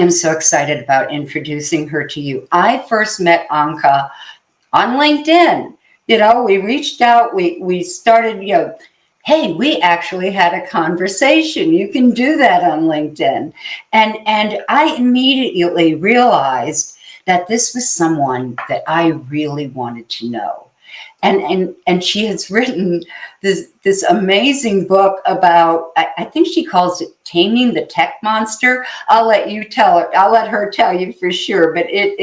am so excited about introducing her to you. I first met Anke on LinkedIn. We reached out, we started, hey, we actually had a conversation. You can do that on LinkedIn. And I immediately realized that this was someone that I really wanted to know. And she has written this amazing book about, I think she calls it Taming the Tech Monster. I'll let her tell you for sure, but it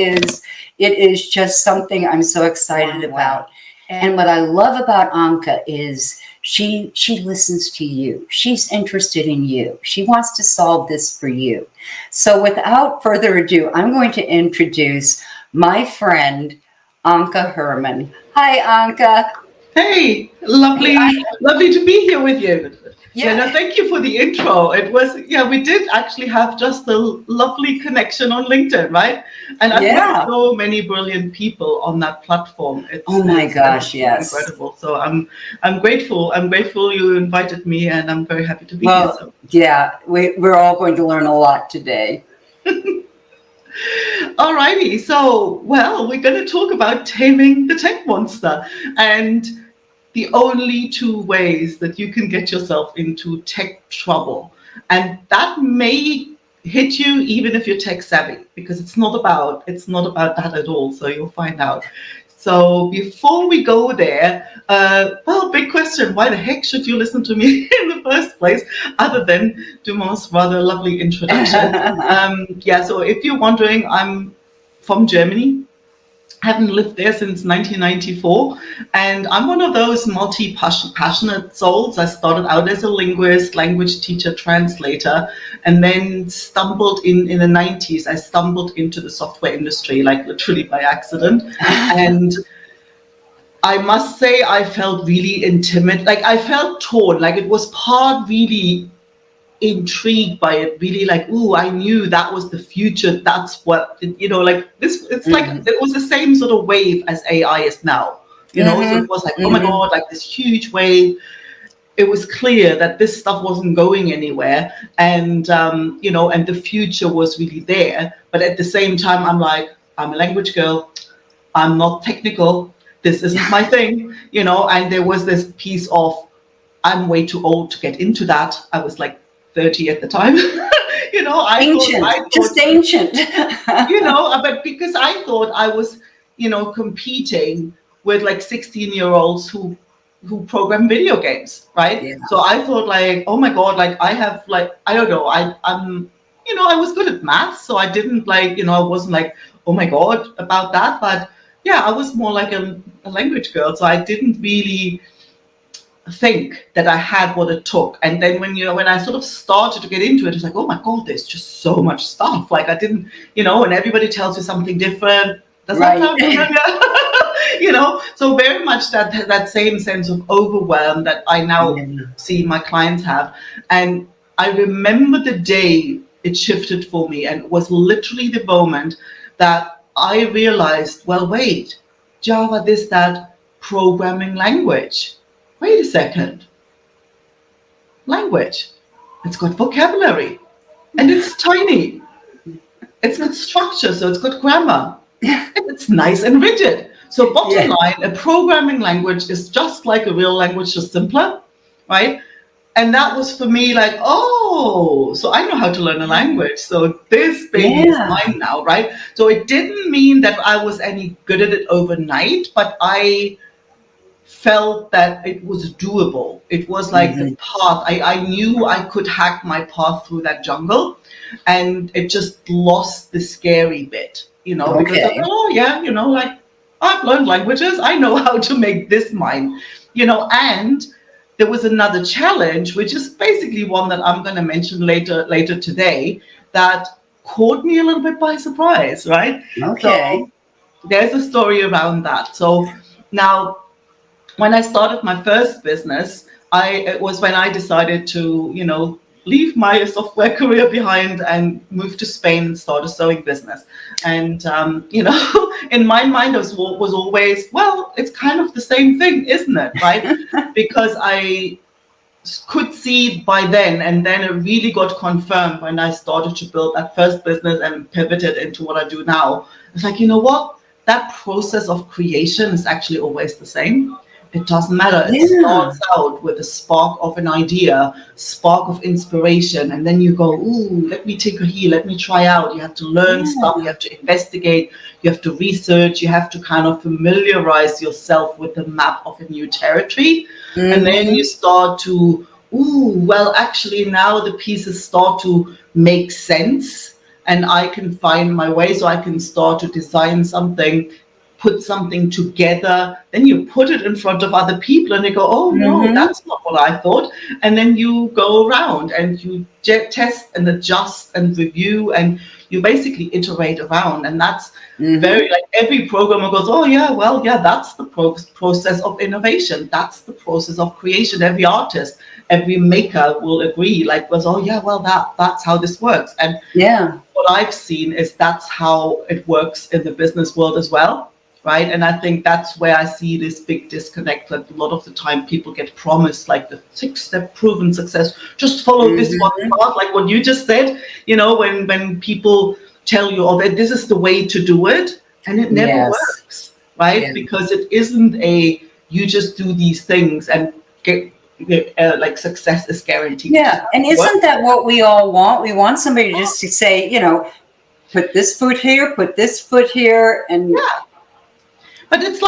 is just something I'm so excited about. And what I love about Anke is she listens to you. She's interested in you. She wants to solve this for you. So without further ado, I'm going to introduce my friend, Anke Herman. Hi, Anke. Hey, lovely to be here with you. Yeah, no, thank you for the intro. It was, we did actually have just a lovely connection on LinkedIn, right? And I've met so many brilliant people on that platform. It's yes. Incredible. So I'm grateful. I'm grateful you invited me, and I'm very happy to be here. So. Yeah, we're all going to learn a lot today. Alrighty, so, we're going to talk about taming the tech monster, and the only two ways that you can get yourself into tech trouble. And that may hit you even if you're tech savvy, because it's not about that at all. So you'll find out. So before we go there, big question. Why the heck should you listen to me in the first place, other than Dumont's rather lovely introduction? So if you're wondering, I'm from Germany. Haven't lived there since 1994, and I'm one of those multi-passionate souls. I started out as a linguist, language teacher, translator, and then stumbled in the 90s. I stumbled into the software industry, like literally by accident. And I must say, I felt really intimidated. Like, I felt torn. Like, it was part really intrigued by it, really like, ooh, I knew that was the future. That's what, like this, it's like, it was the same sort of wave as AI is now, so it was like, oh my God, like this huge wave. It was clear that this stuff wasn't going anywhere. And, and the future was really there. But at the same time, I'm like, I'm a language girl. I'm not technical. This isn't my thing, and there was this piece of, I'm way too old to get into that. I was like 30 at the time. Ancient. But because I thought I was, competing with like 16-year-olds who program video games, right? Yeah. So I thought like, oh my God, like I have like, I don't know, I'm I was good at math, so I didn't like, I wasn't like, oh my God about that. But yeah, I was more like a language girl, so I didn't really think that I had what it took. And then when I sort of started to get into it, it's like, oh my God, there's just so much stuff. Like I didn't, and everybody tells you something different. Does that sound familiar? So very much that same sense of overwhelm that I now see my clients have. And I remember the day it shifted for me, and it was literally the moment that I realized, well, wait, Java, that programming language. Wait a second. Language. It's got vocabulary. And it's tiny. It's got structure, so it's got grammar. And it's nice and rigid. So bottom line, a programming language is just like a real language, just simpler, right? And that was for me like, oh, so I know how to learn a language. So this baby is mine now, right? So it didn't mean that I was any good at it overnight, but I felt that it was doable. It was like the path. I knew I could hack my path through that jungle, and it just lost the scary bit, because like I've learned languages. I know how to make this mine, and there was another challenge, which is basically one that I'm going to mention later today, that caught me a little bit by surprise, right? Okay. So there's a story around that. So now, when I started my first business, it was when I decided to, leave my software career behind and move to Spain and start a sewing business. And, in my mind, it was always, well, it's kind of the same thing, isn't it? Right? Because I could see by then, and then it really got confirmed when I started to build that first business and pivoted into what I do now. It's like, you know what? That process of creation is actually always the same. It doesn't matter. It Yeah. starts out with a spark of an idea, spark of inspiration, and then you go, ooh, let me tinker here, let me try out. You have to learn stuff, you Yeah. have to investigate, you have to research, you have to kind of familiarize yourself with the map of a new territory. And then you Mm-hmm. start to, ooh, well, actually now the pieces start to make sense and I can find my way, so I can start to design something, put something together. Then you put it in front of other people and they go, oh no, Mm-hmm. that's not what I thought. And then you go around and you test and adjust and review, and you basically iterate around. And that's Mm-hmm. very, like, every programmer goes, oh yeah, well, yeah, that's the process of innovation, that's the process of creation. Every artist, every maker will agree, like, was, oh yeah, well, that's how this works. And Yeah. what I've seen is that's how it works in the business world as well, right? And I think that's where I see this big disconnect, that a lot of the time people get promised like the 6-step proven success, just follow this one Mm-hmm. path, like what you just said, when people tell you, oh, that this is the way to do it, and it never Yes. works, right? Yeah. Because it isn't you just do these things and get, like, success is guaranteed. It just Yeah. And doesn't work. isn't that what we all want? We want somebody just to say, put this foot here, put this foot here, and Yeah. But it's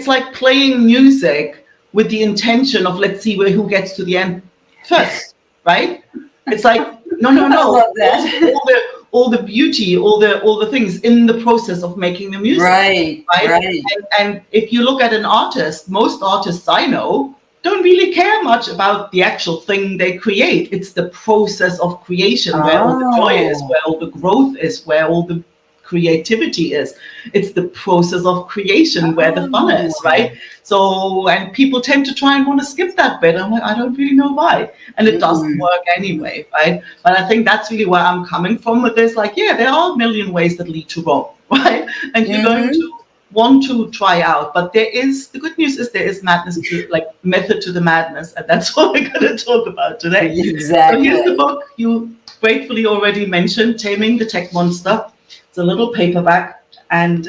like playing music with the intention of, let's see who gets to the end first, right? It's like, no, no, I no. love that. All the beauty, all the things in the process of making the music, Right. right? Right. And if you look at an artist, most artists I know don't really care much about the actual thing they create. It's the process of creation where all the joy is, Oh. where all the growth is, where all the creativity is. It's the process of creation where the fun is, Oh. right? So, and people tend to try and want to skip that bit. I'm like, I don't really know why. And it doesn't Mm-mm. work anyway, right? But I think that's really where I'm coming from with this. Like, yeah, there are a million ways that lead to Rome, right? And you're going Mm-hmm. to want to try out, but the good news is there is madness to, like, method to the madness, and that's what we're going to talk about today. So here's the Exactly. book you gratefully already mentioned, Taming the Tech Monster. It's a little paperback, and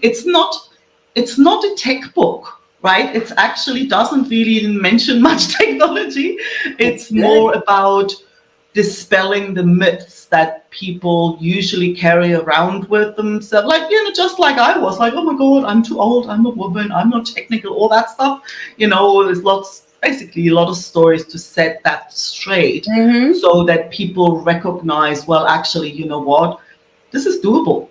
it's not a tech book, right? It actually doesn't really mention much technology. That's It's good. more about dispelling the myths that people usually carry around with themselves. Like, just like I was, like, oh my God, I'm too old, I'm a woman, I'm not technical, all that stuff. There's basically a lot of stories to set that straight, Mm-hmm. so that people recognize, well, actually, you know what? This is doable.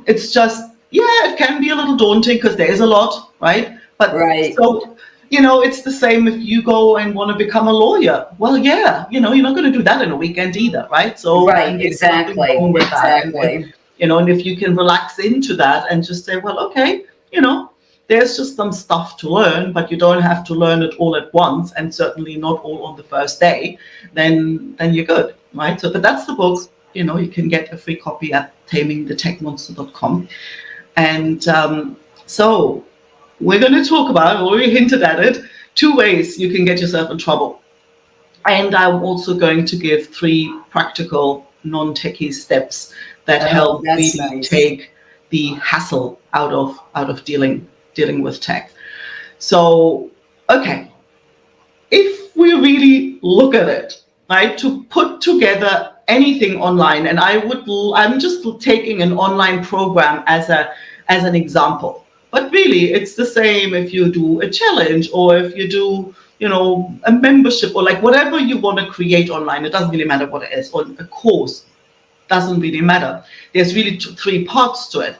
It's just, yeah, it can be a little daunting because there is a lot, right? But Right. so, it's the same if you go and want to become a lawyer. Well, yeah, you're not going to do that in a weekend either, right? So, Right. and there's nothing Exactly. wrong with that. And Exactly. and if you can relax into that and just say, well, okay, there's just some stuff to learn, but you don't have to learn it all at once, and certainly not all on the first day, then you're good, right? So, but that's the book. You can get a free copy at tamingthetechmonster.com. And so we're going to talk about, already hinted at it, 2 ways you can get yourself in trouble. And I'm also going to give 3 practical, non-techie steps that Oh, help that's really nice. take the hassle out of dealing with tech. So, okay, if we really look at it, right, to put together anything online, and I'm just taking an online program as an example, but really it's the same if you do a challenge, or if you do, a membership, or like whatever you want to create online. It doesn't really matter what it is, or a course, doesn't really matter. There's really 3 parts to it.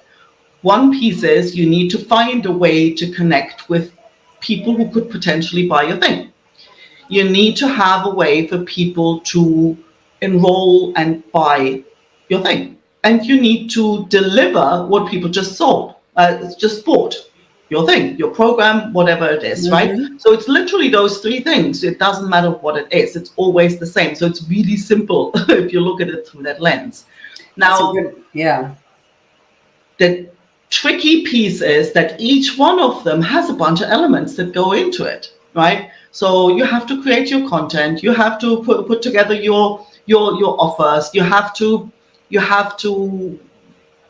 One piece is you need to find a way to connect with people who could potentially buy your thing. You need to have a way for people to enroll and buy your thing. And you need to deliver what people just bought, your thing, your program, whatever it is, right? Mm-hmm. So it's literally those 3 things. It doesn't matter what it is. It's always the same. So it's really simple if you look at it through that lens. That's a Now, good. Yeah. the tricky piece is that each one of them has a bunch of elements that go into it. right? So you have to create your content. You have to put together your offers.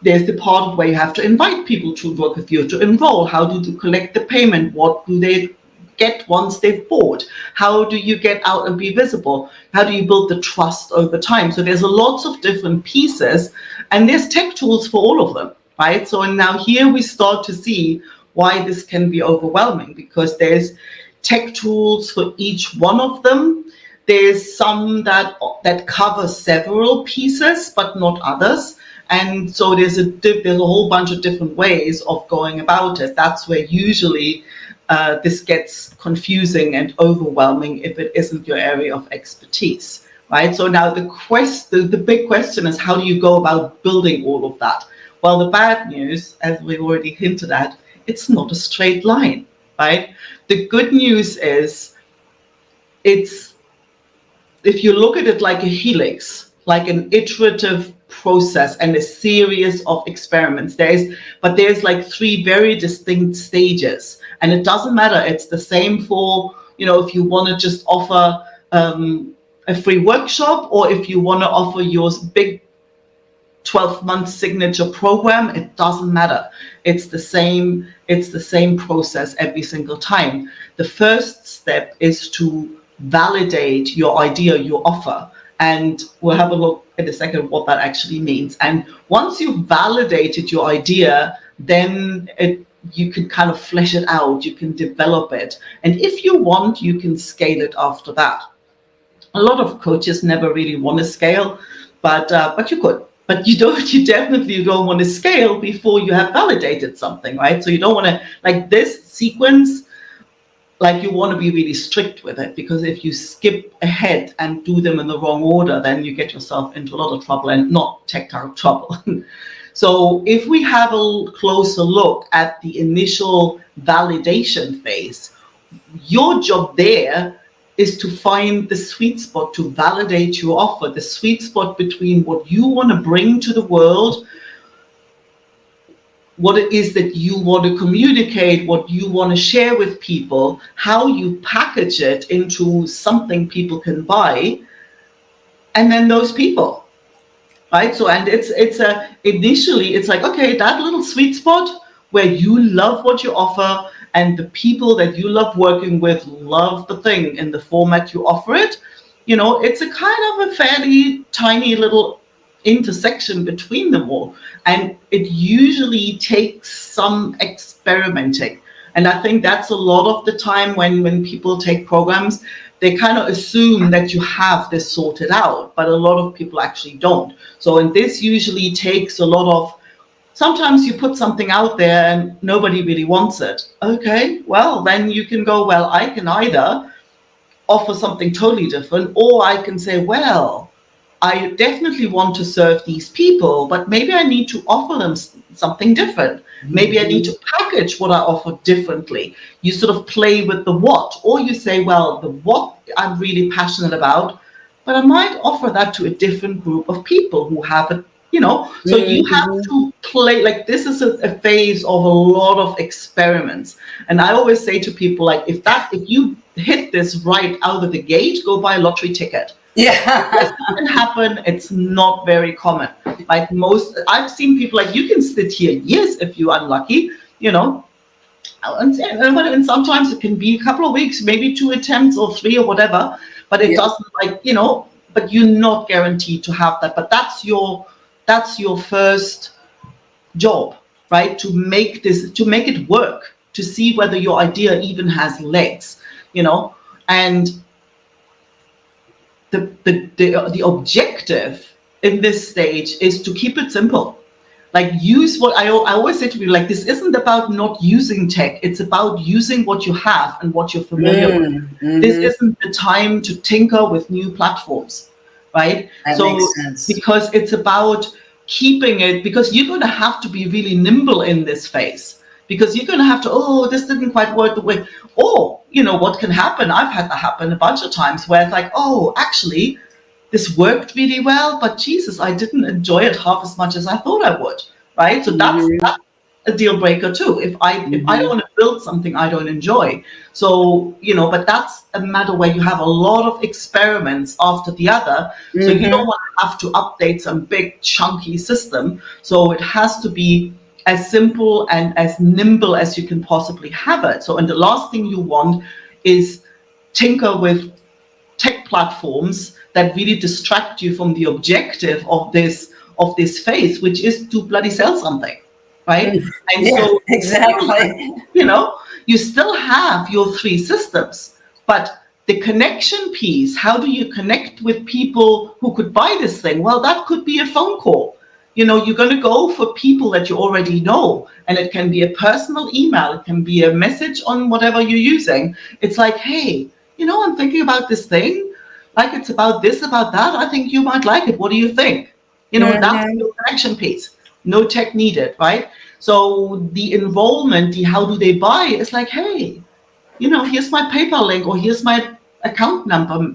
There's the part of where you have to invite people to work with you, to enroll. How do you collect the payment? What do they get once they've bought? How do you get out and be visible? How do you build the trust over time? So there's lots of different pieces, and there's tech tools for all of them, right? So now here we start to see why this can be overwhelming, because there's tech tools for each one of them. There's some that cover several pieces, but not others. And so there's a whole bunch of different ways of going about it. That's where usually this gets confusing and overwhelming if it isn't your area of expertise, right? So now the big question is, how do you go about building all of that? Well, the bad news, as we've already hinted at, it's not a straight line, right? The good news is, if you look at it like a helix, like an iterative process and a series of experiments, there's like 3 very distinct stages, and it doesn't matter. It's the same for, if you want to just offer a free workshop, or if you want to offer your big 12-month signature program, it doesn't matter. It's the same process every single time. The first step is to validate your idea, your offer. And we'll have a look in a second what that actually means. And once you've validated your idea, then you can kind of flesh it out, you can develop it. And if you want, you can scale it after that. A lot of coaches never really want to scale, but you could. But you definitely don't want to scale before you have validated something, right? So you don't want to, like this sequence, like you want to be really strict with it, because if you skip ahead and do them in the wrong order, then you get yourself into a lot of trouble, and not tactile trouble. So if we have a closer look at the initial validation phase, your job there is to find the sweet spot to validate your offer, the sweet spot between what you want to bring to the world, what it is that you want to communicate, what you want to share with people, how you package it into something people can buy, and then those people, right? So, and initially it's like, okay, that little sweet spot where you love what you offer, and the people that you love working with love the thing in the format you offer it. It's a kind of a fairly tiny little intersection between them all, and it usually takes some experimenting. And I think that's a lot of the time when people take programs, they kind of assume that you have this sorted out, but a lot of people actually don't. So, and this usually takes a lot of, sometimes you put something out there and nobody really wants it. Okay, well, then you can go, well, I can either offer something totally different, or I can say, well, I definitely want to serve these people, but maybe I need to offer them something different. Maybe I need to package what I offer differently. You sort of play with the what, or you say, well, the what I'm really passionate about, but I might offer that to a different group of people who have it. So you have to play, like this is a phase of a lot of experiments. And I always say to people, like, if you hit this right out of the gate, go buy a lottery ticket. Yeah. This can happen. It's not very common. Like I've seen people, like, you can sit here years if you're unlucky, and sometimes it can be a couple of weeks, maybe 2 attempts or 3 or whatever, but it doesn't, but you're not guaranteed to have that. But that's your first job, right? To make it work, to see whether your idea even has legs, and the objective in this stage is to keep it simple. Like, use what I always say to people, like, this isn't about not using tech. It's about using what you have and what you're familiar with. This isn't the time to tinker with new platforms, right? That makes sense. Because it's about keeping it, because you're going to have to be really nimble in this phase, because you're going to have to, this didn't quite work the way, or, what can happen, I've had that happen a bunch of times, where it's like, actually, this worked really well, but Jesus, I didn't enjoy it half as much as I thought I would, right? So a deal breaker too. If I don't want to build something I don't enjoy. So, but that's a matter where you have a lot of experiments after the other. So you don't want to have to update some big chunky system. So it has to be as simple and as nimble as you can possibly have it. So, and the last thing you want is tinker with tech platforms that really distract you from the objective of this phase, which is to bloody sell something, right? And so exactly, you still have your three systems, but the connection piece, how do you connect with people who could buy this thing? Well, that could be a phone call. You're going to go for people that you already know, and it can be a personal email, it can be a message on whatever you're using. It's like, hey, I'm thinking about this thing, like it's about this, about that. I think you might like it. What do you think? That's your connection piece. No tech needed, right? So the involvement, the how do they buy, is like, hey, here's my PayPal link, or here's my account number,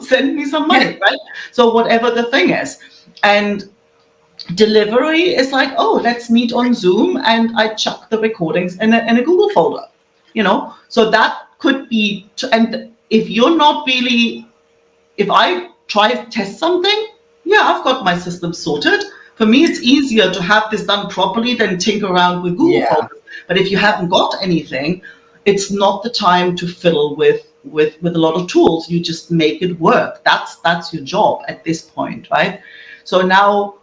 send me some money, right? So whatever the thing is. And delivery is like, oh, let's meet on Zoom, and I chuck the recordings in a Google folder, So that could be, and if you're not really, if I try to test something, yeah, I've got my system sorted. For me, it's easier to have this done properly than tinker around with Google folders. But if you haven't got anything, it's not the time to fiddle with a lot of tools. You just make it work. That's your job at this point, right? So now,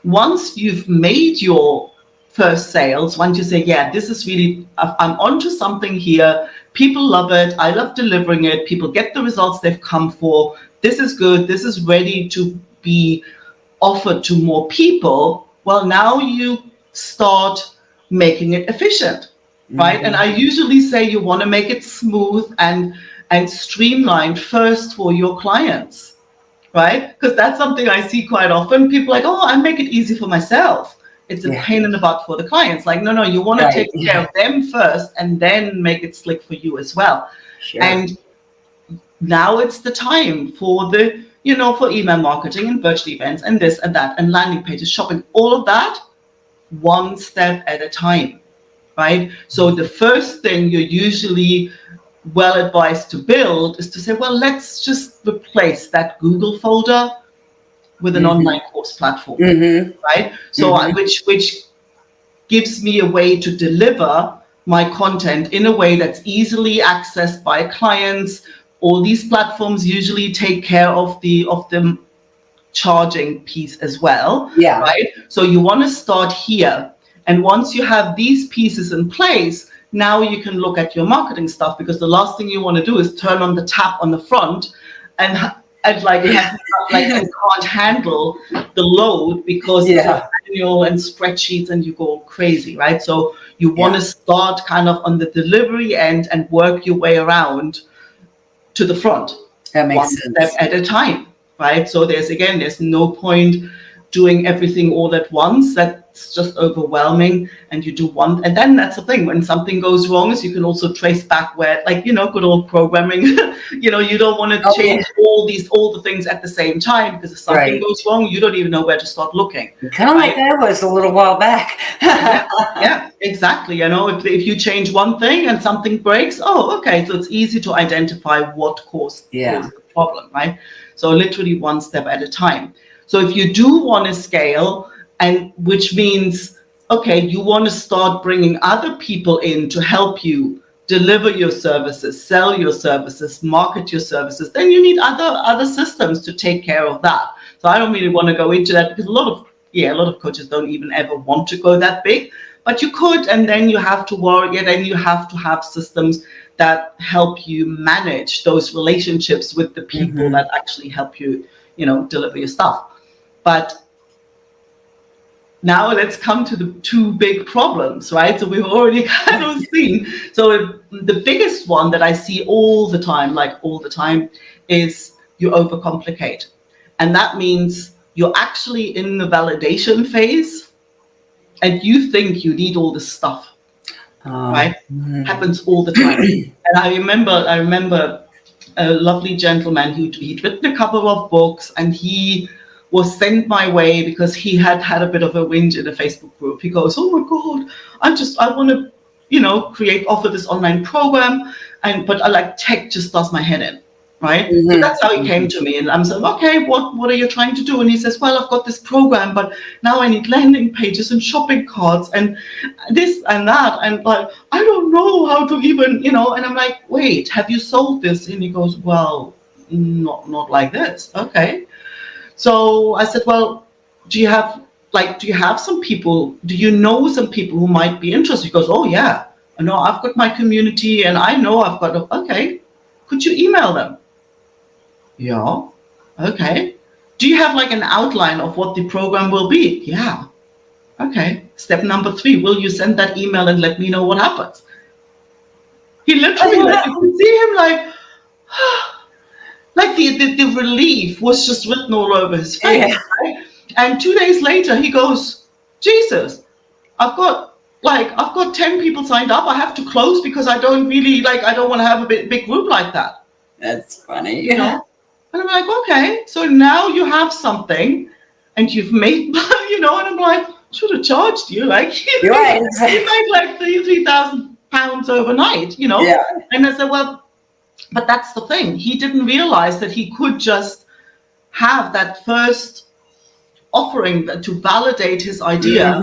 once you've made your first sales, once you say, yeah, this is really, I'm onto something here. People love it. I love delivering it. People get the results they've come for. This is good. This is ready to be offered to more people. Well, now you start making it efficient, right? And I usually say you want to make it smooth and streamlined first for your clients, right? Because that's something I see quite often. People are like, oh, I make it easy for myself. It's a pain in the butt for the clients. Like, no, you want to take care of them first and then make it slick for you as well. Sure. And now it's the time for the, for email marketing and virtual events and this and that and landing pages, shopping, all of that, one step at a time, right? So the first thing you're usually well advised to build is to say, well, let's just replace that Google folder with an online course platform, right? So which gives me a way to deliver my content in a way that's easily accessed by clients. All these platforms usually take care of the charging piece as well, right? So you want to start here. And once you have these pieces in place, now you can look at your marketing stuff, because the last thing you want to do is turn on the tap on the front and can't handle the load because it's manual and spreadsheets and you go crazy, right? So you want to start kind of on the delivery end and work your way around to the front. That makes one sense. step at a time, right? So there's no point doing everything all at once. That's just overwhelming. And you do one, and then that's the thing. When something goes wrong, is you can also trace back where, like, good old programming, you don't want to change all the things at the same time, because if something goes wrong, you don't even know where to start looking. Kind of like I was a little while back. yeah, exactly. If you change one thing and something breaks, okay, so it's easy to identify what caused the problem, right? So literally one step at a time. So if you do want to scale, and which means, okay, you want to start bringing other people in to help you deliver your services, sell your services, market your services, then you need other systems to take care of that. So I don't really want to go into that, because a lot of coaches don't even ever want to go that big, but you could, and then you have to worry, and then you have to have systems that help you manage those relationships with the people that actually help you, deliver your stuff. But now let's come to the two big problems, right? So we've already kind of seen. So the biggest one that I see all the time, is you overcomplicate. And that means you're actually in the validation phase and you think you need all this stuff, right? Happens all the time. And I remember a lovely gentleman who'd written a couple of books, and he was sent my way because he had had a bit of a whinge in a Facebook group. He goes, oh my God, I want to, offer this online program, but I like tech just does my head in. Right. Mm-hmm. So that's how he came to me. And I'm saying, okay, what are you trying to do? And he says, well, I've got this program, but now I need landing pages and shopping carts and this and that. And like, I don't know how to even, and I'm like, wait, have you sold this? And he goes, well, not like this. Okay. So I said, well, do you have some people, do you know some people who might be interested? He goes, oh yeah, I know I've got my community and I know I've got, okay, could you email them? Yeah. Okay. Do you have like an outline of what the program will be? Yeah. Okay. Step number 3, will you send that email and let me know what happens? He literally, you could see him like the relief was just written all over his face. Yeah. Right? And 2 days later, he goes, Jesus, I've got 10 people signed up. I have to close because I don't want to have a big group like that. That's funny. Yeah. And I'm like, okay, so now you have something and you've made, and I'm like, should have charged you. Like, you made like 3,000 pounds overnight, Yeah. And I said, well, but that's the thing. He didn't realize that he could just have that first offering to validate his idea,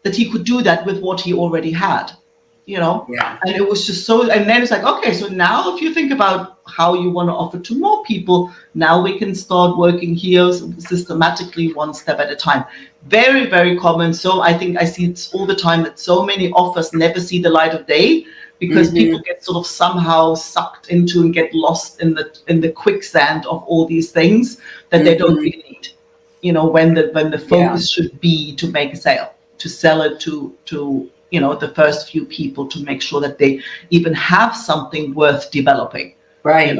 that he could do that with what he already had. Yeah. And it was just so, and then it's like, okay, so now if you think about how you want to offer to more people, now we can start working here systematically, one step at a time. Very, very common. So I think I see it all the time that so many offers never see the light of day because people get sort of somehow sucked into and get lost in the quicksand of all these things that they don't really need. When the focus should be to make a sale, to sell it to the first few people, to make sure that they even have something worth developing. Right.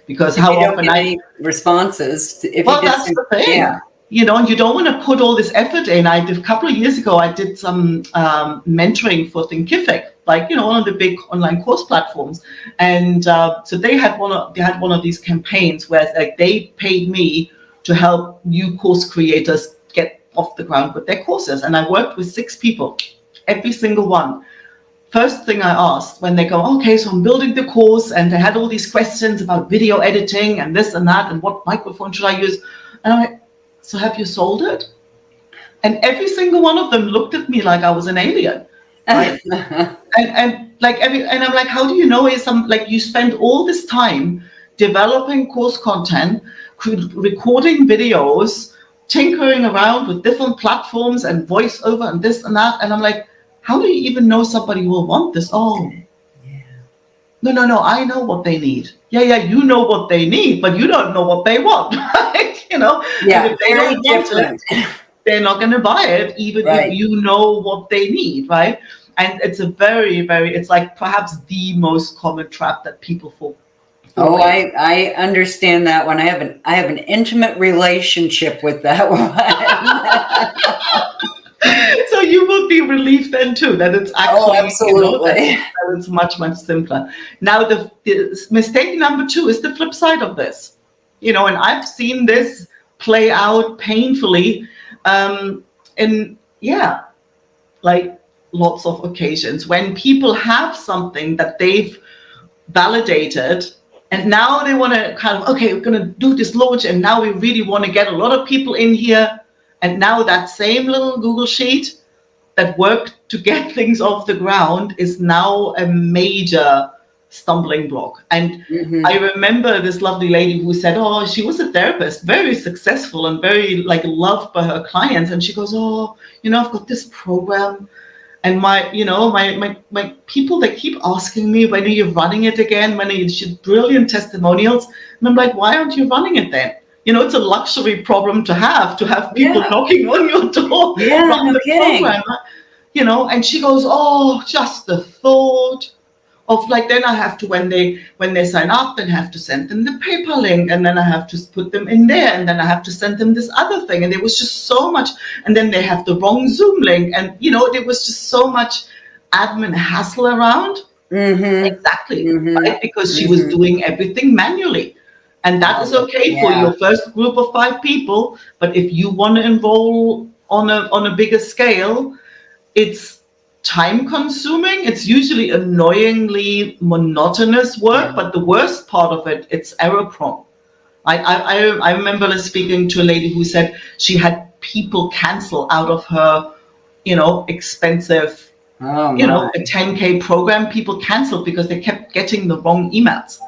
Because how often any responses. That's the thing. Yeah. And you don't want to put all this effort in. A couple of years ago, I did some mentoring for Thinkific, one of the big online course platforms. And so they had one of these campaigns where they paid me to help new course creators get off the ground with their courses. And I worked with 6 people. Every single one. First thing I asked when they go, okay, so I'm building the course and they had all these questions about video editing and this and that and what microphone should I use? And I'm like, so have you sold it? And every single one of them looked at me like I was an alien. Right? and I'm like, how do you know you spend all this time developing course content, recording videos, tinkering around with different platforms and voiceover and this and that. And I'm like, how do you even know somebody will want this? Oh, yeah. No, I know what they need. Yeah, you know what they need, but you don't know what they want, right? Yeah, if they don't want it, they're not going to buy it, even if you know what they need, right? And it's a very, very, it's like perhaps the most common trap that people fall. Oh, I understand that one. I have an intimate relationship with that one. So you will be relieved then too that it's actually absolutely. That it's much, much simpler. Now the mistake number 2 is the flip side of this. And I've seen this play out painfully in lots of occasions when people have something that they've validated. And now they want to kind of, okay, we're going to do this launch. And now we really want to get a lot of people in here. And now that same little Google sheet that worked to get things off the ground is now a major stumbling block. And I remember this lovely lady who said, oh, she was a therapist, very successful and very loved by her clients. And she goes, oh, I've got this program. And my people, they keep asking me, when are you running it again? When are you brilliant testimonials? And I'm like, why aren't you running it then? It's a luxury problem to have people knocking on your door. Yeah, no kidding. Program, and she goes, oh, just the thought of then I have to, when they sign up, then I have to send them the PayPal link, and then I have to put them in there, and then I have to send them this other thing. And it was just so much, and then they have the wrong Zoom link. And, it was just so much admin hassle around. Exactly. Right? Because she was doing everything manually. And that is okay for your first group of 5 people. But if you want to enroll on a bigger scale, it's time consuming. It's usually annoyingly monotonous work, but the worst part of it, it's error prone. I remember speaking to a lady who said she had people cancel out of her, expensive, a 10K program. People canceled because they kept getting the wrong emails,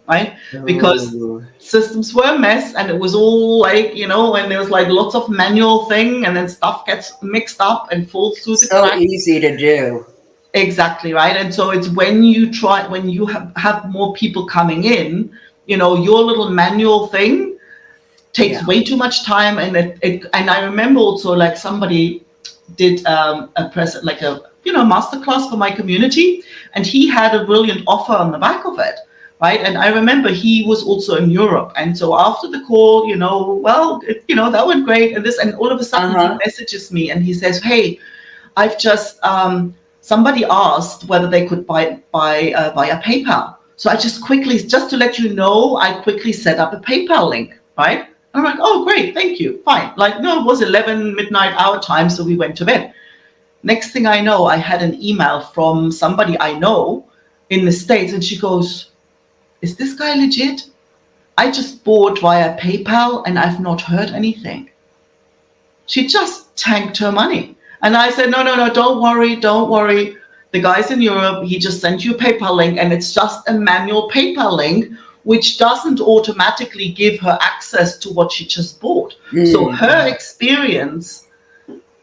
right? Because systems were a mess, and it was all like, and there was like lots of manual thing, and then stuff gets mixed up and falls through the cracks. So easy to do. Exactly, right? And so it's when you have more people coming in, your little manual thing takes way too much time. And and I remember also, like, somebody did a masterclass for my community, and he had a brilliant offer on the back of it, right? And I remember he was also in Europe, and so after the call, that went great, and all of a sudden he messages me and he says, "Hey, I've just somebody asked whether they could buy via PayPal. So I just to let you know, I quickly set up a PayPal link," right? And I'm like, "Oh, great, thank you, fine." Like, no, it was 11 midnight our time, so we went to bed. Next thing I know, I had an email from somebody I know in the States, and she goes, "Is this guy legit? I just bought via PayPal and I've not heard anything." She just tanked her money. And I said, no, don't worry. The guy's in Europe, he just sent you a PayPal link, and it's just a manual PayPal link, which doesn't automatically give her access to what she just bought. So her experience,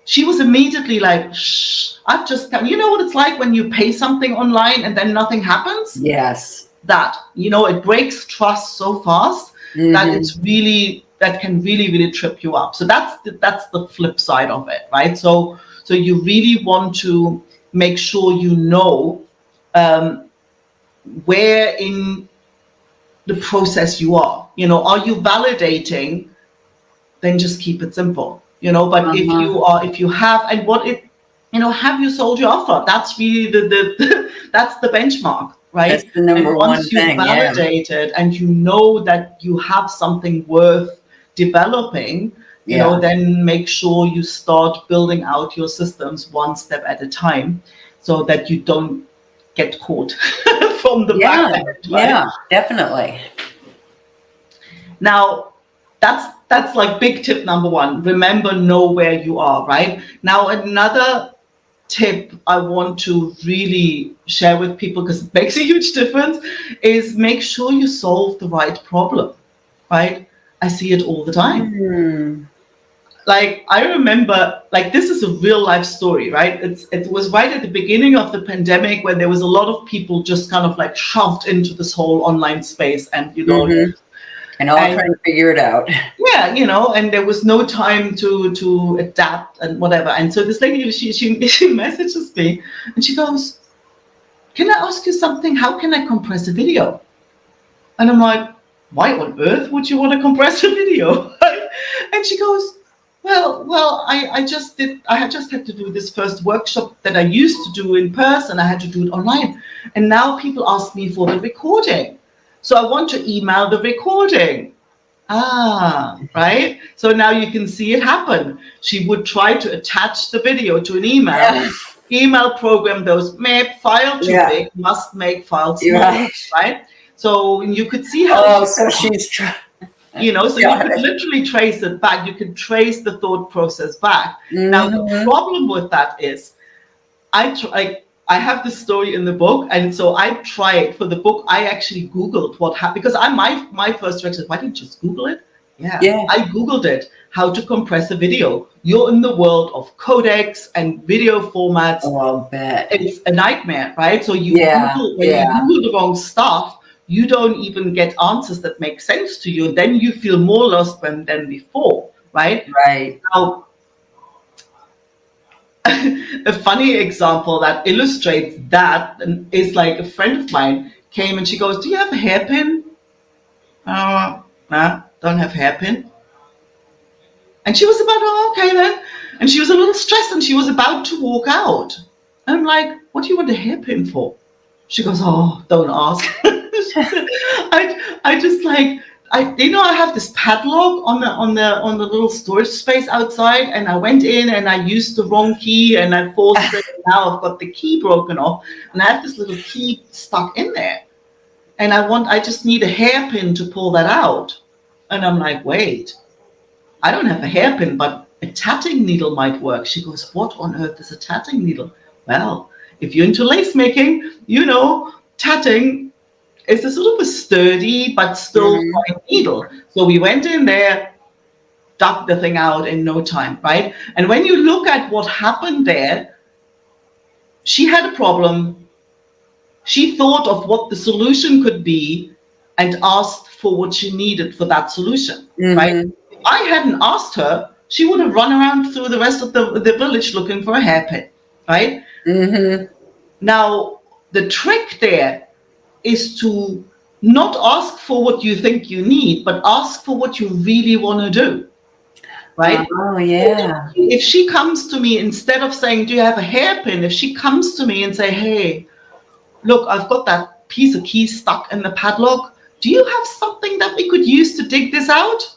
she was immediately like, "Shh, I've just," you know what it's like when you pay something online and then nothing happens? Yes. That, it breaks trust so fast that can really trip you up. So that's the flip side of it, right? So you really want to make sure where in the process you are. Are you validating? Then just keep it simple. But if you have, and what it, have you sold your offer? That's really the that's the benchmark, right? That's the number one thing. Once you validate it and that you have something worth developing, then make sure you start building out your systems one step at a time, so that you don't get caught from the back end. Right? Yeah, definitely. Now, that's like big tip number 1. Remember, know where you are, right? Now, another tip I want to really share with people, because it makes a huge difference, is make sure you solve the right problem, right? I see it all the time. Like, I remember, like, this is a real life story, right? It was right at the beginning of the pandemic, when there was a lot of people just kind of like shoved into this whole online space, and and all trying to figure it out. Yeah, and there was no time to adapt and whatever. And so this lady, she messages me, and she goes, "Can I ask you something? How can I compress a video?" And I'm like, "Why on earth would you want to compress a video?" And she goes, Well, I just had to do this first workshop that I used to do in person. I had to do it online, and now people ask me for the recording. So I want to email the recording. Right? So now you can see it happen. She would try to attach the video to an email. Email program goes, file too big, must make file smaller, right? So you could see how. So she's trying. So you could literally trace it back. You could trace the thought process back. Now, the problem with that is, I have this story in the book, and so I tried for the book. I actually Googled what happened, because my first reaction, why didn't you just Google it? Yeah. I Googled it, how to compress a video. You're in the world of codecs and video formats. Oh, I'll bet. It's a nightmare, right? So you Google the wrong stuff, you don't even get answers that make sense to you. Then you feel more lost than before, right? Right. Now, a funny example that illustrates that is, like, a friend of mine came and she goes, "Do you have a hairpin?" Nah, don't have hairpin. And she was about, okay then. And she was a little stressed, and she was about to walk out. And I'm like, "What do you want a hairpin for?" She goes, "Oh, don't ask." I have this padlock on the little storage space outside, and I went in and I used the wrong key and I forced it. And now I've got the key broken off, and I have this little key stuck in there, and I just need a hairpin to pull that out. And I'm like, wait, I don't have a hairpin, but a tatting needle might work. She goes, what on earth is a tatting needle? Well, if you're into lace making, tatting is a sort of a sturdy but still fine needle. So we went in there, dug the thing out in no time, right? And when you look at what happened there, she had a problem. She thought of what the solution could be and asked for what she needed for that solution, right? If I hadn't asked her, she would have run around through the rest of the village looking for a hairpin, right? Now, the trick there is to not ask for what you think you need, but ask for what you really want to do, right? Oh, yeah. If she comes to me, instead of saying, do you have a hairpin? If she comes to me and say, hey, look, I've got that piece of key stuck in the padlock. Do you have something that we could use to dig this out?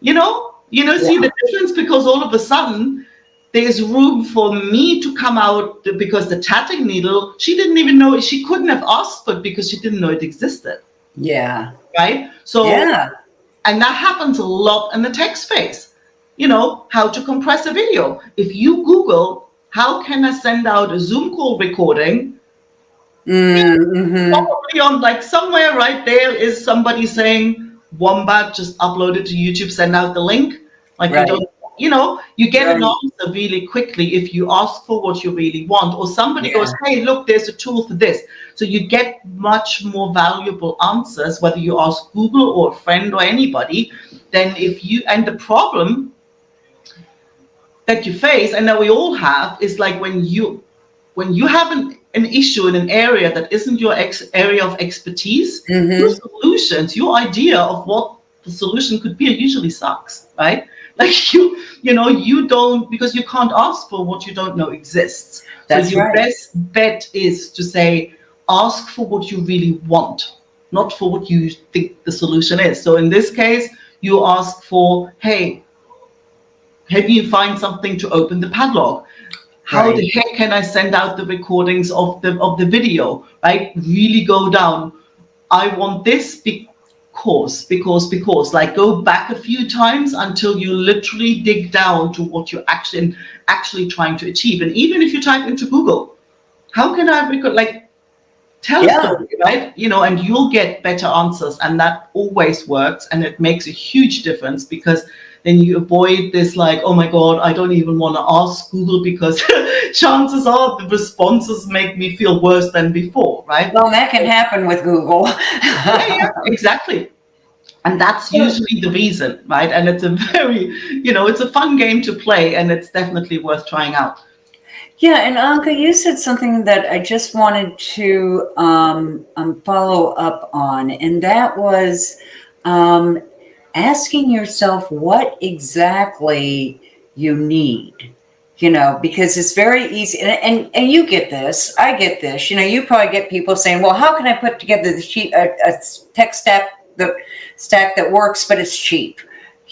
See the difference, because all of a sudden there's room for me to come out, because the tatting needle, she didn't even know, she couldn't have asked for it because she didn't know it existed. Yeah. Right? So, and that happens a lot in the tech space. How to compress a video. If you Google, how can I send out a Zoom call recording? Probably on somewhere right there is somebody saying, Wombat, just upload it to YouTube, send out the link. You get an answer really quickly if you ask for what you really want, or somebody goes, hey, look, there's a tool for this. So you get much more valuable answers, whether you ask Google or a friend or anybody, than and the problem that you face, and that we all have, is when you have an issue in an area that isn't your area of expertise, your solutions, your idea of what the solution could be, usually sucks, right? You don't, because you can't ask for what you don't know exists. That's so your right. best bet is to say, ask for what you really want, not for what you think the solution is. So in this case, you ask for, hey, help me find something to open the padlock. How the heck can I send out the recordings of the video, right? Really go down. I want this because, go back a few times until you literally dig down to what you're actually trying to achieve. And even if you type into Google, how can I record, tell a story, right? And you'll get better answers, and that always works, and it makes a huge difference, because then you avoid this oh my God, I don't even want to ask Google, because chances are the responses make me feel worse than before, right? Well, that can happen with Google. Exactly. And that's usually the reason, right? And it's a very, it's a fun game to play, and it's definitely worth trying out. Yeah, and Anke, you said something that I just wanted to follow up on, and that was asking yourself what exactly you need, because it's very easy. And you get this, I get this, you probably get people saying, well, how can I put together a tech stack that works, but it's cheap,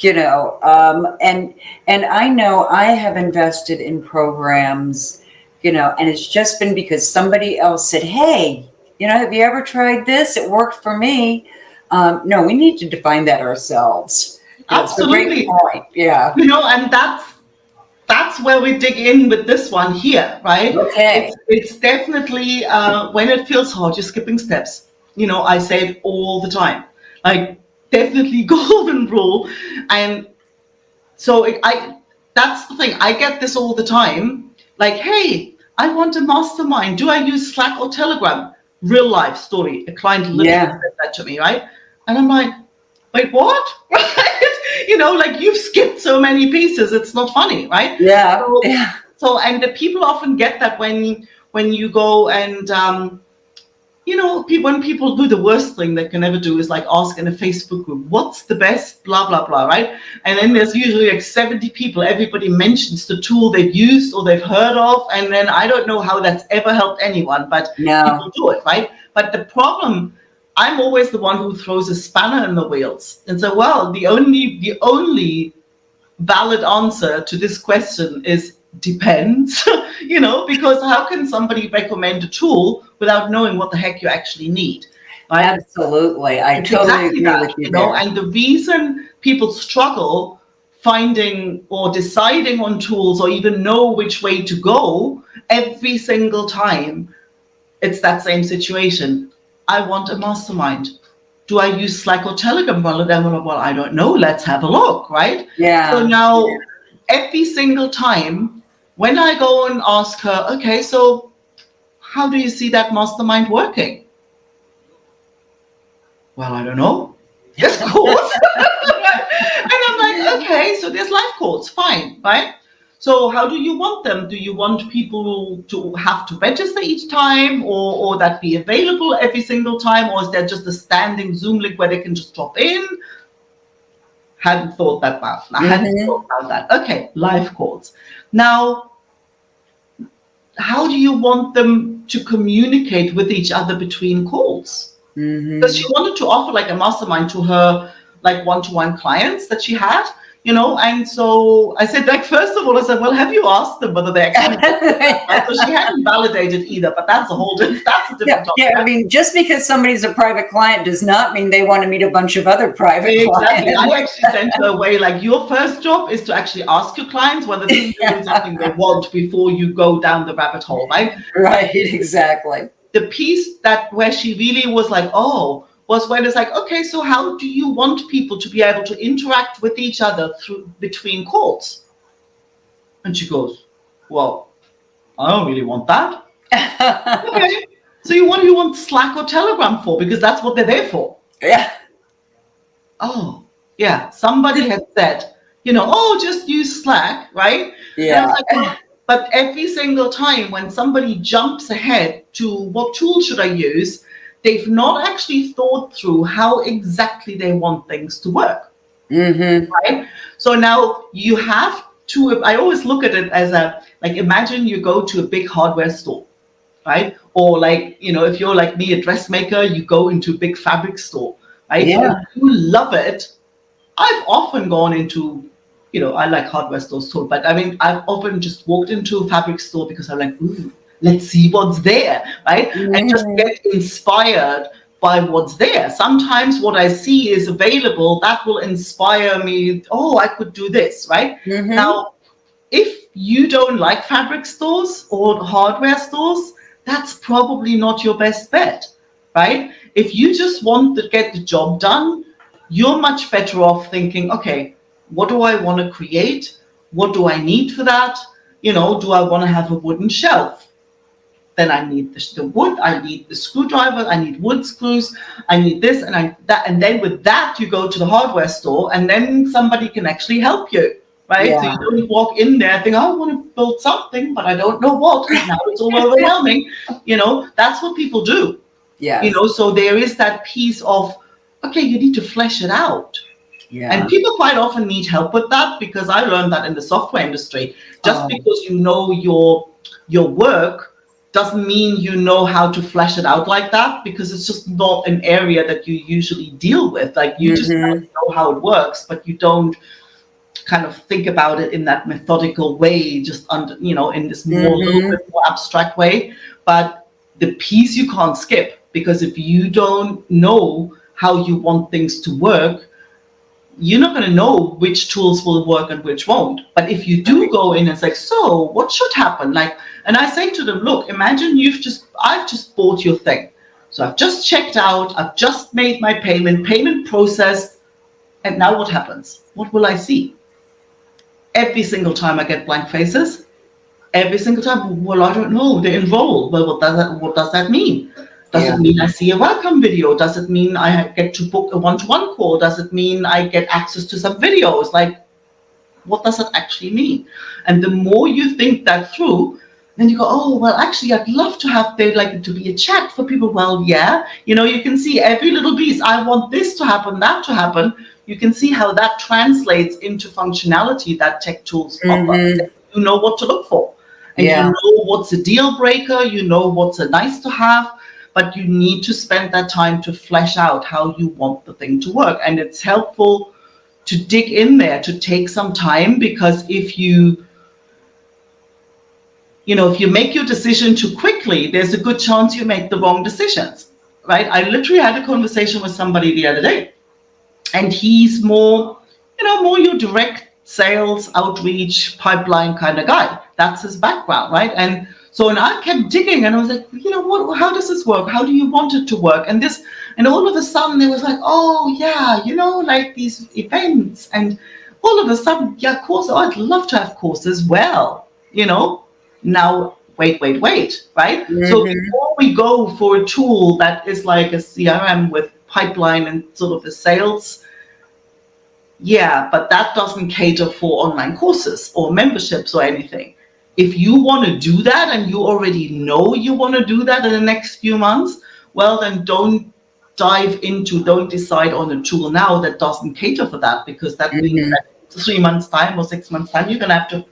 and I know I have invested in programs, and it's just been because somebody else said, hey, have you ever tried this? It worked for me. No, we need to define that ourselves. Absolutely. That's a great point. Yeah. And that's where we dig in with this one here, right? Okay. It's definitely when it feels hard, you're skipping steps. I say it all the time. Definitely golden rule. And so that's the thing. I get this all the time. Hey, I want a mastermind. Do I use Slack or Telegram? Real life story. A client literally said that to me, right? And I'm like, wait, what? You've skipped so many pieces. It's not funny, right? Yeah. So and the people often get that when you go and when people do the worst thing they can ever do is ask in a Facebook group, what's the best blah blah blah, right? And then there's usually 70 people. Everybody mentions the tool they've used or they've heard of, and then I don't know how that's ever helped anyone, but people do it, right? But the problem I'm always the one who throws a spanner in the wheels and say, well, the only valid answer to this question is depends, because how can somebody recommend a tool without knowing what the heck you actually need? Right? Absolutely. I It's totally exactly agree that, with you there. and the reason people struggle finding or deciding on tools or even know which way to go every single time, it's that same situation. I want a mastermind. Do I use Slack or Telegram? Well, I don't know. Let's have a look, right? Yeah. So now, every single time when I go and ask her, okay, so how do you see that mastermind working? Well, I don't know. There's calls. And I'm like, okay, so there's live calls, fine, right? So how do you want them? Do you want people to have to register each time or that be available every single time? Or is there just a standing Zoom link where they can just drop in? Hadn't thought that about. I hadn't thought about that. Okay, live calls. Now, how do you want them to communicate with each other between calls? Because she wanted to offer like a mastermind to her like one-to-one clients that she had, and so I said, like, first of all, I said, well, have you asked them whether they actually so she hadn't validated either, but that's a different topic. Yeah, I mean, just because somebody's a private client does not mean they want to meet a bunch of other private Exactly. clients. I actually sent her away, like, your first job is to actually ask your clients whether this is doing something they want before you go down the rabbit hole, right? Right, exactly. The piece where she really was like, was when it's like, okay, so how do you want people to be able to interact with each other between calls? And she goes, well, I don't really want that. Okay, so what do you want Slack or Telegram for? Because that's what they're there for. Yeah. Oh, yeah. Somebody had said, just use Slack, right? Yeah. And I was like, well, but every single time when somebody jumps ahead to what tool should I use, they've not actually thought through how exactly they want things to work. Right? So now you have to, I always look at it as imagine you go to a big hardware store, right? Or if you're like me, a dressmaker, you go into a big fabric store, right? Yeah. So if you love it. I've often gone into, I like hardware stores too, but I mean, I've often just walked into a fabric store because I'm like, ooh, let's see what's there, right? And just get inspired by what's there. Sometimes what I see is available that will inspire me. Oh, I could do this, right? Now, if you don't like fabric stores or hardware stores, that's probably not your best bet, right? If you just want to get the job done, you're much better off thinking, okay, what do I want to create? What do I need for that? Do I want to have a wooden shelf? Then I need the wood, I need the screwdriver, I need wood screws, I need this and that. And then with that, you go to the hardware store and then somebody can actually help you, right? Yeah. So you don't walk in there and think, I want to build something, but I don't know what. Now it's all overwhelming. That's what people do. Yes. So there is that piece of, okay, you need to flesh it out. Yeah. And people quite often need help with that because I learned that in the software industry. Just because you know your work doesn't mean you know how to flesh it out like that, because it's just not an area that you usually deal with. Like you just kind of know how it works, but you don't kind of think about it in that methodical way, just in this little bit more abstract way. But the piece you can't skip, because if you don't know how you want things to work, you're not going to know which tools will work and which won't. But if you do go in and say, so what should happen? And I say to them, look, imagine I've just bought your thing. So I've just checked out, I've just made my payment processed. And now what happens? What will I see? Every single time I get blank faces. Every single time, well, I don't know, they enroll. Well, what does that mean? Does it mean I see a welcome video? Does it mean I get to book a one-to-one call? Does it mean I get access to some videos? What does it actually mean? And the more you think that through, then you go, oh, well, actually, I'd love to have there to be a chat for people. Well, yeah, you can see every little piece. I want this to happen, that to happen. You can see how that translates into functionality that tech tools offer. You know what to look for. And you know what's a deal breaker. You know what's a nice to have. but you need to spend that time to flesh out how you want the thing to work. And it's helpful to dig in there, to take some time, because if you make your decision too quickly, there's a good chance you make the wrong decisions, right? I literally had a conversation with somebody the other day, and he's more your direct sales, outreach, pipeline kind of guy. That's his background, right? And so, and I kept digging, and I was like, how does this work? How do you want it to work? And all of a sudden, it was like, oh yeah, like these events, and all of a sudden, yeah, course, I'd love to have courses. Well, now wait, right? So before we go for a tool that is like a CRM with pipeline and sort of the sales, yeah, but that doesn't cater for online courses or memberships or anything. If you want to do that and you already know you want to do that in the next few months, well, then don't decide on a tool now that doesn't cater for that, because that means that 3 months time or 6 months time, you're going to have to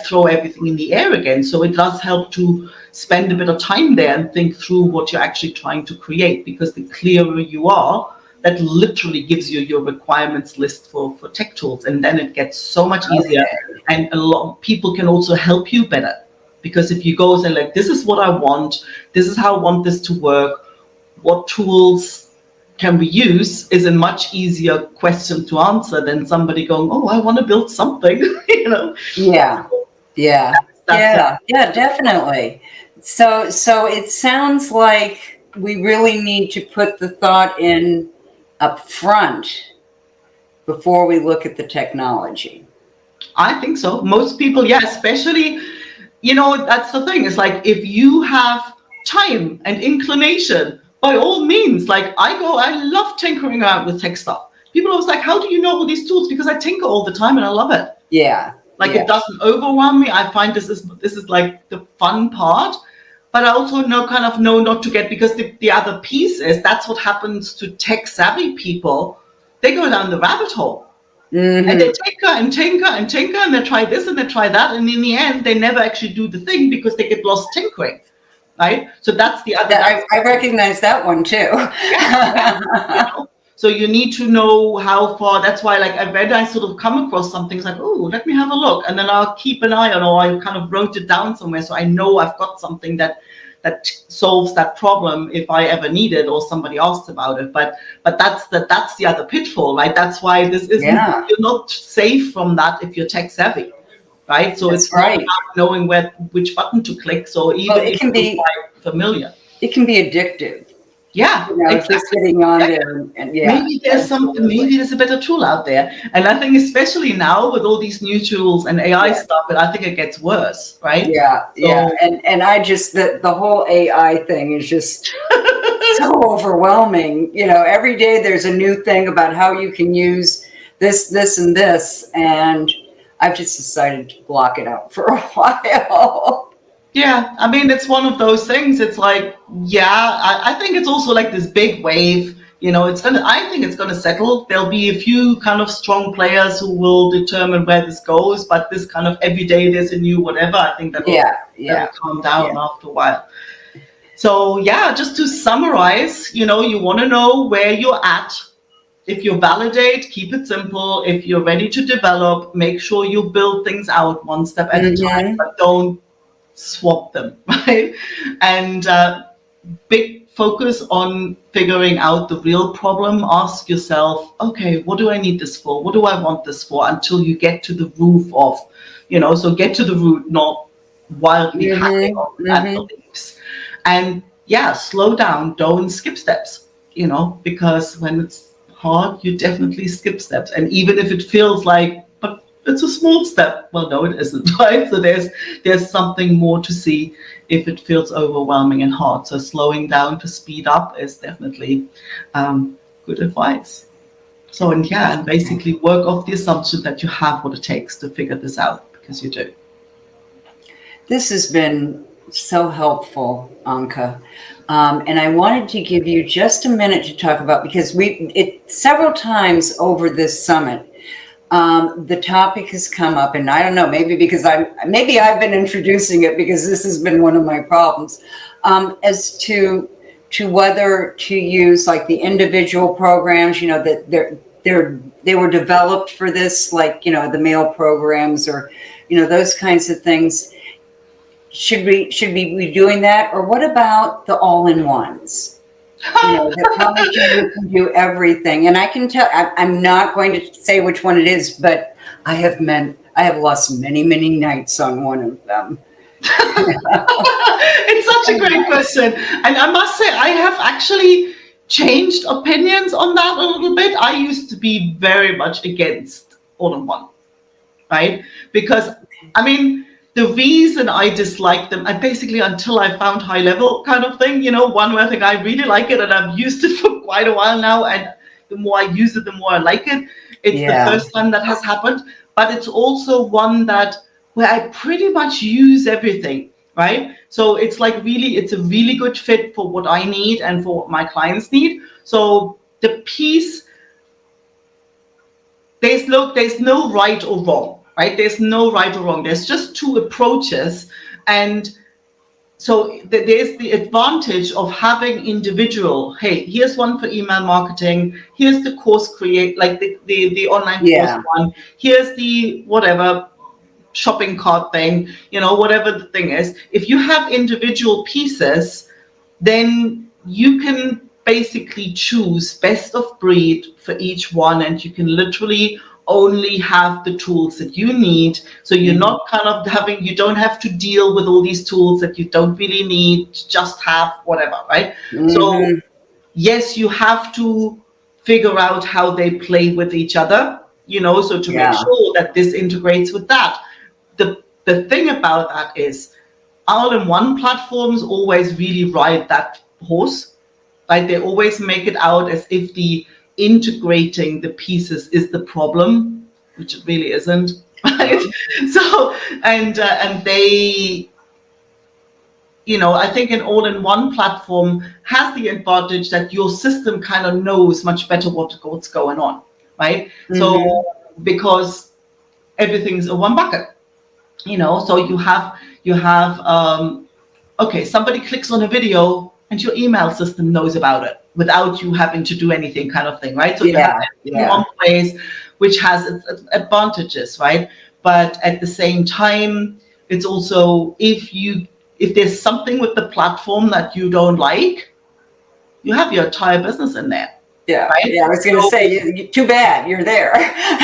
throw everything in the air again. So it does help to spend a bit of time there and think through what you're actually trying to create, because the clearer you are, that literally gives you your requirements list for tech tools, and then it gets so much easier. And a lot of people can also help you better, because if you go and this is what I want, this is how I want this to work, what tools can we use, is a much easier question to answer than somebody going, oh, I want to build something. Yeah, definitely. So it sounds like we really need to put the thought in up front before we look at the technology. I think so. Most people, yeah, especially, that's the thing. It's like, if you have time and inclination, by all means, I love tinkering around with tech stuff. People are always like, how do you know all these tools? Because I tinker all the time and I love it. Yeah. It doesn't overwhelm me. I find this is like the fun part. But I also know not to get, because the other piece is, that's what happens to tech savvy people. They go down the rabbit hole. And they tinker and they try this and they try that. And in the end, they never actually do the thing because they get lost tinkering. Right? So that's the other. I recognize that one too. So you need to know how far. That's why, I sort of come across something, it's like, oh, let me have a look, and then I'll keep an eye on, or I kind of wrote it down somewhere, so I know I've got something that solves that problem if I ever need it or somebody asks about it. But that's the other pitfall, right? That's why this isn't. Yeah. You're not safe from that if you're tech savvy, right? So that's it's right. Not about knowing which button to click. So even if you're quite familiar, it can be addictive. Yeah, exactly. Just sitting on there, and maybe there's something. Maybe there's a better tool out there, and I think especially now with all these new tools and AI stuff, I think it gets worse, right? Yeah, and I just the whole AI thing is just so overwhelming. Every day there's a new thing about how you can use this, and this, and I've just decided to block it out for a while. Yeah, I mean, it's one of those things. It's like, I think it's also like this big wave. I think it's gonna settle. There'll be a few kind of strong players who will determine where this goes, but this kind of every day there's a new whatever. I think that'll calm down after a while. So just to summarize, you want to know where you're at. If you validate, keep it simple. If you're ready to develop, make sure you build things out one step at a time, but don't swap them, right? And big focus on figuring out the real problem. Ask yourself, okay, what do I need this for? What do I want this for? Until you get to the root of, so get to the root, not wildly hacking on that beliefs. And slow down, don't skip steps, because when it's hard, you definitely skip steps. And even if it feels like, it's a small step. Well, no, it isn't, right? So there's something more to see if it feels overwhelming and hard. So slowing down to speed up is definitely good advice. So, and basically work off the assumption that you have what it takes to figure this out, because you do. This has been so helpful, Anke. And I wanted to give you just a minute to talk about, because several times over this summit, the topic has come up, and I don't know, maybe because I've been introducing it, because this has been one of my problems. as to whether to use like the individual programs, you know, that they were developed for this, like, you know, the male programs or, you know, those kinds of things. Should we be doing that, or what about the all-in-ones? You know, that promise you can do everything. And I can tell, I'm not going to say which one it is, but I have lost many nights on one of them. It's such a great question. And I must say, I have actually changed opinions on that a little bit. I used to be very much against all-in-one, right? Because, I mean, the reason I dislike them, and basically until I found high level kind of thing, you know, one where I think I really like it and I've used it for quite a while now, and the more I use it, the more I like it. It's the first time that has happened, but it's also one that where I pretty much use everything, right? So it's like really, it's a really good fit for what I need and for what my clients need. So the piece, there's no right or wrong. Right? There's no right or wrong. There's just two approaches. And so there's the advantage of having individual, hey, here's one for email marketing. Here's the course like the online course one. Here's the whatever shopping cart thing, you know, whatever the thing is. If you have individual pieces, then you can basically choose best of breed for each one. And you can literally only have the tools that you need. So you're not kind of you don't have to deal with all these tools that you don't really need, just have whatever, right? So yes, you have to figure out how they play with each other, you know, so to make sure that this integrates with that. The thing about that is all-in-one platforms always really ride that horse, right? They always make it out as if the integrating the pieces is the problem, which it really isn't, right? So and they, you know, I think an all-in-one platform has the advantage that your system kind of knows much better what's going on, right? So because everything's in one bucket, you know, so you have okay, somebody clicks on a video and your email system knows about it without you having to do anything, kind of thing, right? So you have everything in one place, which has its advantages, right? But at the same time, it's also, if there's something with the platform that you don't like, you have your entire business in there. Yeah, right? I was going to say, too bad you're there.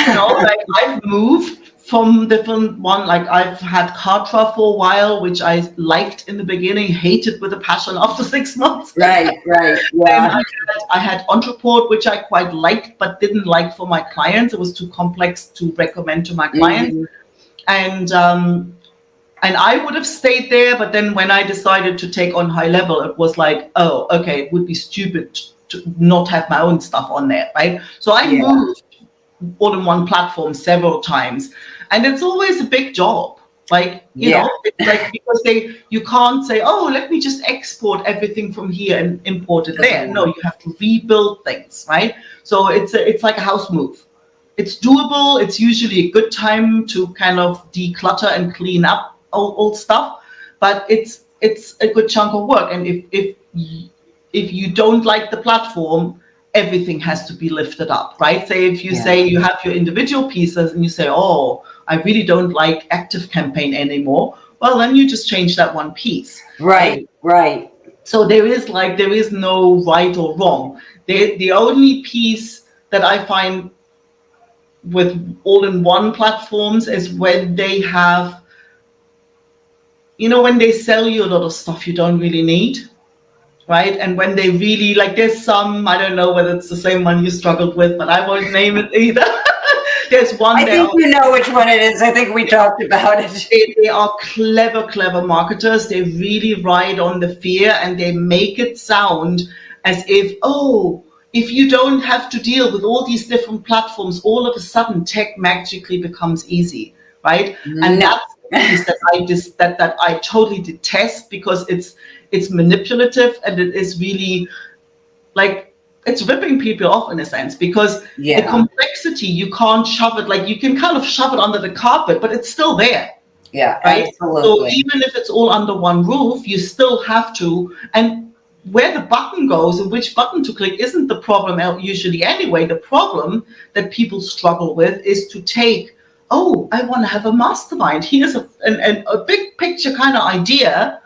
You know, like I've moved from different one, like I've had Kartra for a while, which I liked in the beginning, hated with a passion after 6 months. Right, yeah. Then I had Entreport, which I quite liked, but didn't like for my clients. It was too complex to recommend to my clients. And I would have stayed there, but then when I decided to take on high level, it was like, oh, okay, it would be stupid to not have my own stuff on there, right? So I moved all-in-one platform several times, and it's always a big job. Like, you know, it's like, because you can't say, oh, let me just export everything from here and import it there. No, you have to rebuild things, right? So it's like a house move. It's doable. It's usually a good time to kind of declutter and clean up old stuff, but it's a good chunk of work. And if you don't like the platform, everything has to be lifted up, right? Say if you say you have your individual pieces and you say, oh, I really don't like ActiveCampaign anymore, well, then you just change that one piece. Right. So there is no right or wrong. The only piece that I find with all-in-one platforms is when they have, you know, when they sell you a lot of stuff you don't really need. Right. And when they really, like, there's some, I don't know whether it's the same one you struggled with, but I won't name it either. There's one. I think you know which one it is. I think we talked about it. They are clever marketers. They really ride on the fear, and they make it sound as if, oh, if you don't have to deal with all these different platforms, all of a sudden tech magically becomes easy. Right. And that's the piece that I totally detest, because it's manipulative, and it is really like, it's ripping people off in a sense, because the complexity, you can't shove it, like you can kind of shove it under the carpet, but it's still there. Yeah, right? So absolutely. even if it's all under one roof, you still have to, and where the button goes and which button to click isn't the problem usually anyway. The problem that people struggle with is to take, oh, I want to have a mastermind. Here's a big picture kind of idea.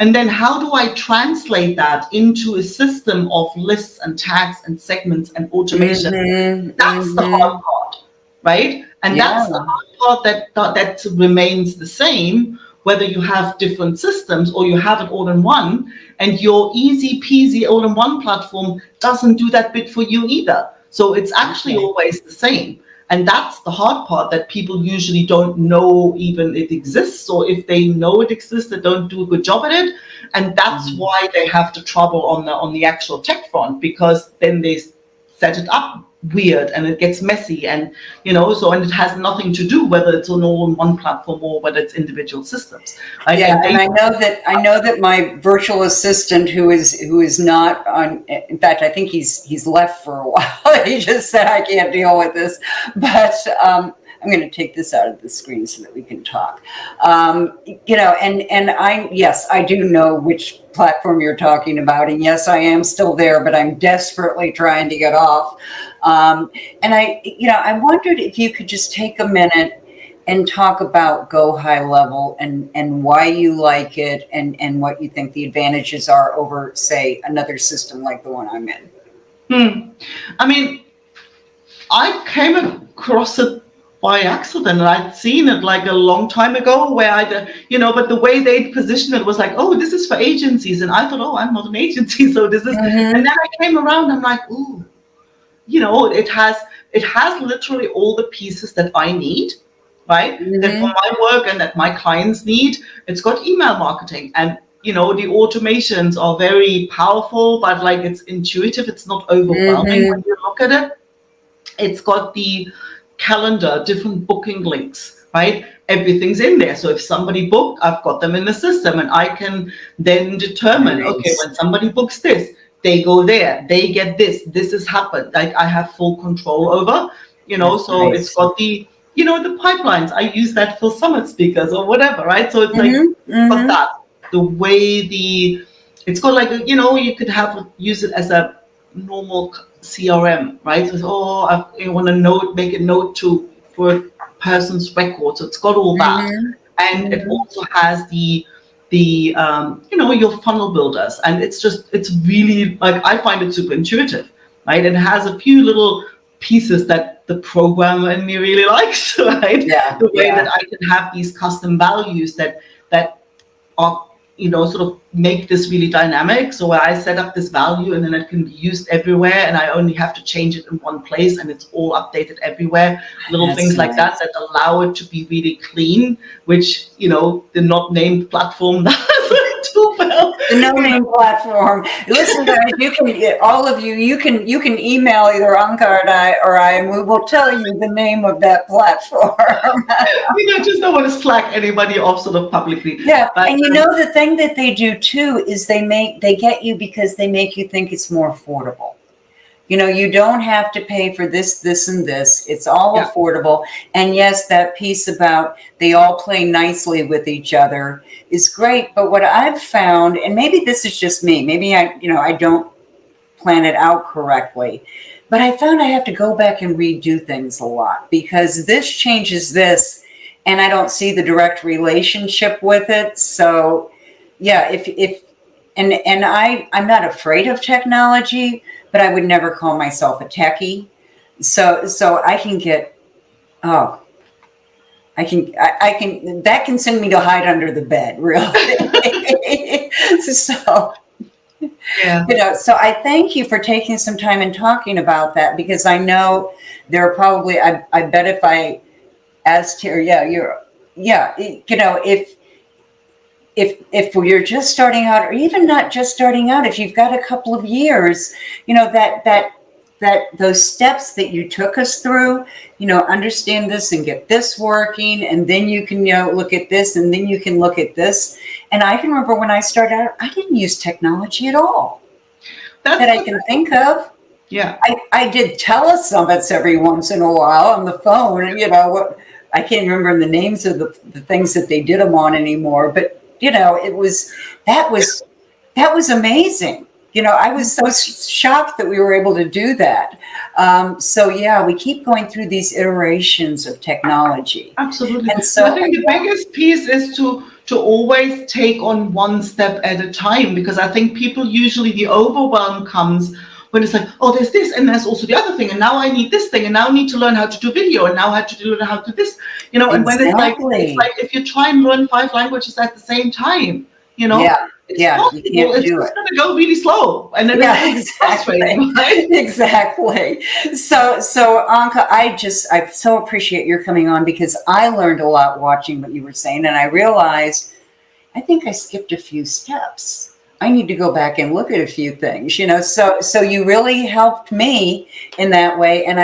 And then how do I translate that into a system of lists and tags and segments and automation? That's the hard part, right? And Yeah. that's the hard part that remains the same, whether you have different systems or you have it all in one. And your easy peasy all in one platform doesn't do that bit for you either. So it's actually Okay. always the same. And that's the hard part, that people usually don't know even it exists, or if they know it exists, they don't do a good job at it. And that's why they have the trouble on the actual tech front, because then they set it up weird and it gets messy, and and it has nothing to do whether it's on all on one platform or whether it's individual systems, right? Yeah, and I know that my virtual assistant, who is not on. In fact, I think he's left for a while. He just said, I can't deal with this. But I'm going to take this out of the screen so that we can talk. And I do know which platform you're talking about, and yes, I am still there, but I'm desperately trying to get off. And I wondered if you could just take a minute and talk about Go High Level and why you like it, and what you think the advantages are over, say, another system like the one I'm in. I mean, I came across it by accident, and I'd seen it like a long time ago, where but the way they positioned it was like, oh, this is for agencies. And I thought, oh, I'm not an agency, so this is, and then I came around, I'm like, ooh, it has literally all the pieces that I need, right? That for my work and that my clients need. It's got email marketing, and the automations are very powerful, but like it's intuitive. It's not overwhelming when you look at it. It's got the calendar, different booking links, right? Everything's in there. So if somebody booked, I've got them in the system, and I can then determine, okay, when somebody books this, they go there, they get this has happened. Like I have full control over, so it's got the pipelines. I use that for summit speakers or whatever, right? So it's but that the way it's got like, you could use it as a normal CRM, right? So, I want to make a note for a person's record. So it's got all that, and it also has the your funnel builders, and it's really, like, I find it super intuitive, right? It has a few little pieces that the programmer in me really likes, right? Yeah, the way that I can have these custom values that are sort of make this really dynamic. So where I set up this value, and then it can be used everywhere, and I only have to change it in one place, and it's all updated everywhere. Little things like that allow it to be really clean, which the not named platform doesn't do well. The no-name platform. Listen, guys, you can, all of you can email either Anke or I, and we will tell you the name of that platform. Just don't want to slack anybody off sort of publicly. Yeah, but, and the thing that they do too is they get you because they make you think it's more affordable. You don't have to pay for this, and this. It's all affordable. And yes, that piece about they all play nicely with each other is great. But what I've found, and maybe this is just me, maybe I don't plan it out correctly, but I found I have to go back and redo things a lot, because this changes this, and I don't see the direct relationship with it. So yeah, I'm not afraid of technology, but I would never call myself a techie. So I can get, I can that can send me to hide under the bed, really. So, so I thank you for taking some time and talking about that, because I know there are probably, I bet if I asked her, if you're just starting out, or even not just starting out, if you've got a couple of years, that those steps that you took us through, understand this and get this working, and then you can look at this, and then you can look at this. And I can remember when I started out, I didn't use technology at all that I can think of. Yeah, I did telesummits every once in a while on the phone, and I can't remember the names of the things that they did them on anymore, but that was amazing. I was so shocked that we were able to do that. So yeah, we keep going through these iterations of technology. Absolutely. And so I think the biggest piece is to always take on one step at a time, because I think people usually, the overwhelm comes when it's like, oh, there's this, and there's also the other thing, and now I need this thing, and now I need to learn how to do video, and now I have to learn how to do this, and when it's like if you try and learn 5 languages at the same time, it's possible. You can't do it's going to go really slow, and then it's frustrating, right? Exactly. So Anke, I so appreciate your coming on, because I learned a lot watching what you were saying, and I realized I think I skipped a few steps. I need to go back and look at a few things, so you really helped me in that way. And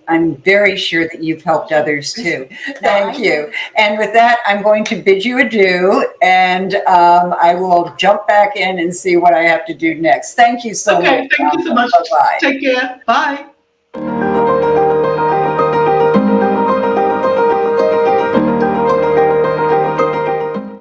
I'm very sure that you've helped others too. Thank you. And with that, I'm going to bid you adieu, and I will jump back in and see what I have to do next. Thank you so much. Okay, thank you so much. Bye-bye. Take care. Bye.